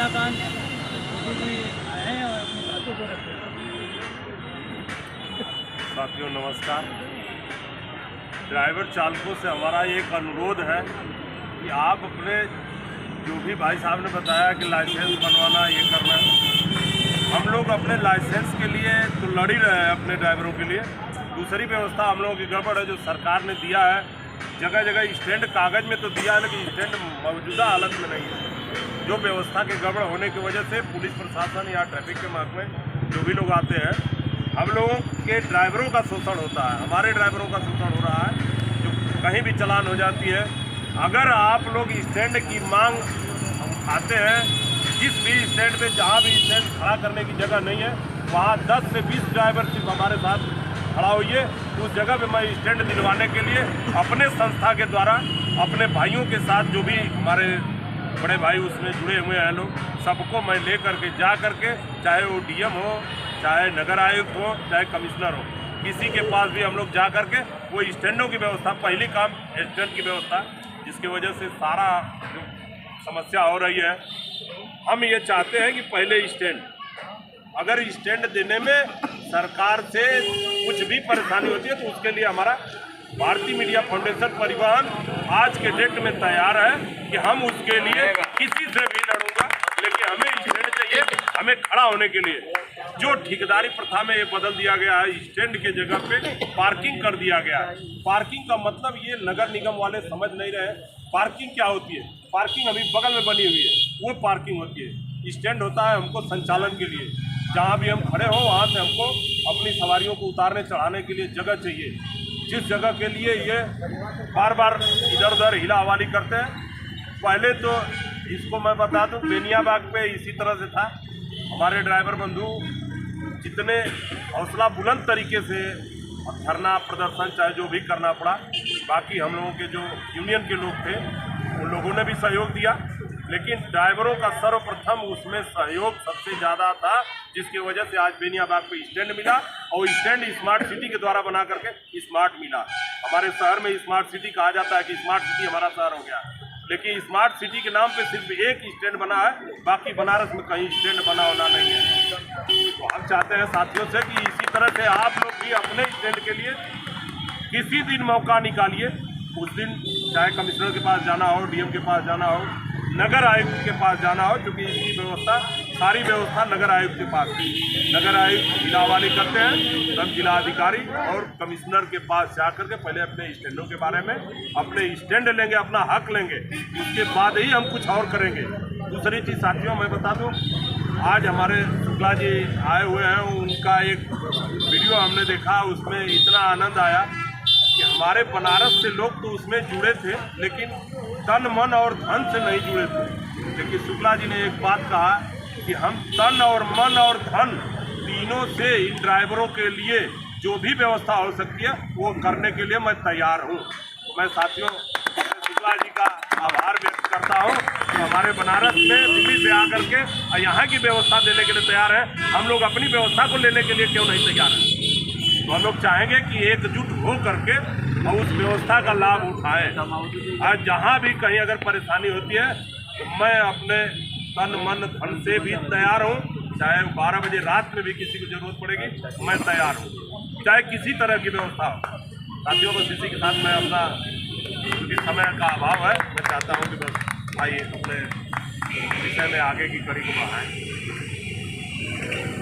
कलाकांत जी आए हैं और अपनी बातों को रखते हैं। साथियों नमस्कार। ड्राइवर चालकों से हमारा एक अनुरोध है कि आप अपने जो भी भाई साहब ने बताया कि लाइसेंस बनवाना ये करना, हम लोग अपने लाइसेंस के लिए तो लड़ ही रहे हैं अपने ड्राइवरों के लिए। दूसरी व्यवस्था हम लोगों की गड़बड़ है जो सरकार ने दिया है, जगह जगह स्टैंड कागज़ में तो दिया है लेकिन स्टैंड मौजूदा हालत में नहीं है। जो व्यवस्था के गड़बड़ होने की वजह से पुलिस प्रशासन या ट्रैफिक के महकमे जो भी लोग आते हैं, हम लोगों के ड्राइवरों का शोषण होता है, हमारे ड्राइवरों का शोषण हो रहा है, जो कहीं भी चालान हो जाती है। अगर आप लोग स्टैंड की मांग उठाते हैं, जिस भी स्टैंड पे जहाँ भी स्टैंड खड़ा करने की जगह नहीं है वहाँ 10 से 20 ड्राइवर सिर्फ हमारे साथ खड़ा होइए। उस जगह पे मैं स्टैंड दिलवाने के लिए अपने संस्था के द्वारा अपने भाइयों के साथ जो भी हमारे बड़े भाई उसमें जुड़े हुए हैं लोग, सबको मैं ले करके जा करके, चाहे वो डीएम हो, चाहे नगर आयुक्त हो, चाहे कमिश्नर हो, किसी के पास भी हम लोग जा करके वो स्टैंडों की व्यवस्था, पहली काम स्टैंड की व्यवस्था, जिसकी वजह से सारा जो समस्या हो रही है। हम ये चाहते हैं कि पहले स्टैंड, अगर स्टैंड देने में सरकार से कुछ भी परेशानी होती है तो उसके लिए हमारा भारतीय मीडिया फाउंडेशन परिवहन आज के डेट में तैयार है कि हम उसके लिए किसी से भी लड़ूंगा, लेकिन हमें स्टैंड चाहिए, हमें खड़ा होने के लिए। जो ठेकेदारी प्रथा में ये बदल दिया गया है, स्टैंड के जगह पे पार्किंग कर दिया गया है। पार्किंग का मतलब ये नगर निगम वाले समझ नहीं रहे। पार्किंग क्या होती है? पार्किंग अभी बगल में बनी हुई है, वो पार्किंग होती है। स्टैंड होता है हमको संचालन के लिए, जहाँ भी हम खड़े हों वहाँ से हमको अपनी सवारियों को उतारने चढ़ाने के लिए जगह चाहिए। जिस जगह के लिए ये बार बार इधर उधर हिला हवाली करते हैं। पहले तो इसको मैं बता दूं, बेनियाबाग पे इसी तरह से था। हमारे ड्राइवर बंधु जितने हौसला बुलंद तरीके से धरना प्रदर्शन चाहे जो भी करना पड़ा, बाकी हम लोगों के जो यूनियन के लोग थे उन लोगों ने भी सहयोग दिया, लेकिन ड्राइवरों का सर्वप्रथम उसमें सहयोग सबसे ज़्यादा था, जिसकी वजह से आज बेनियाबाग पे स्टैंड मिला। और स्टैंड स्मार्ट सिटी के द्वारा बना करके स्मार्ट मिला। हमारे शहर में स्मार्ट सिटी कहा जाता है कि स्मार्ट सिटी हमारा शहर हो गया, लेकिन स्मार्ट सिटी के नाम पे सिर्फ एक स्टैंड बना है, बाकी बनारस में कहीं स्टैंड बना होना नहीं है। तो हम चाहते हैं साथियों से कि इसी तरह से आप लोग भी अपने स्टैंड के लिए किसी दिन मौका निकालिए। उस दिन चाहे कमिश्नर के पास जाना हो, डीएम के पास जाना हो, नगर आयुक्त के पास जाना हो, क्योंकि इसकी व्यवस्था, सारी व्यवस्था नगर आयुक्त के पास है। नगर आयुक्त जिला वाली करते हैं, तब जिला अधिकारी और कमिश्नर के पास जा करके पहले अपने स्टैंडों के बारे में अपने स्टैंड लेंगे, अपना हक लेंगे, उसके बाद ही हम कुछ और करेंगे। दूसरी चीज़ साथियों मैं बता दूं, आज हमारे शुक्ला जी आए हुए हैं, उनका एक वीडियो हमने देखा, उसमें इतना आनंद आया कि हमारे बनारस से लोग तो उसमें जुड़े थे, लेकिन तन मन और धन से नहीं जुड़े थे। लेकिन शुक्ला जी ने एक बात कहा कि हम तन और मन और धन तीनों से इन ड्राइवरों के लिए जो भी व्यवस्था हो सकती है वो करने के लिए मैं तैयार हूँ। तो मैं साथियों शुक्ला जी का आभार व्यक्त करता हूँ कि हमारे बनारस में दिल्ली से आकर के यहाँ की व्यवस्था देने के लिए तैयार है। हम लोग अपनी व्यवस्था को लेने के लिए क्यों नहीं तैयार हैं? तो हम लोग चाहेंगे कि एकजुट हो करके और उस व्यवस्था का लाभ उठाएं। आज जहाँ भी कहीं अगर परेशानी होती है तो मैं अपने तन मन धन से भी तैयार हूँ, चाहे 12 बजे रात में भी किसी को जरूरत पड़ेगी मैं तैयार हूँ, चाहे किसी तरह की व्यवस्था हो। साथियों बस इसी के साथ मैं अपना क्योंकि समय का अभाव है, मैं चाहता हूँ कि बस आइए अपने विषय में आगे की कड़ी को बढ़ाएँ।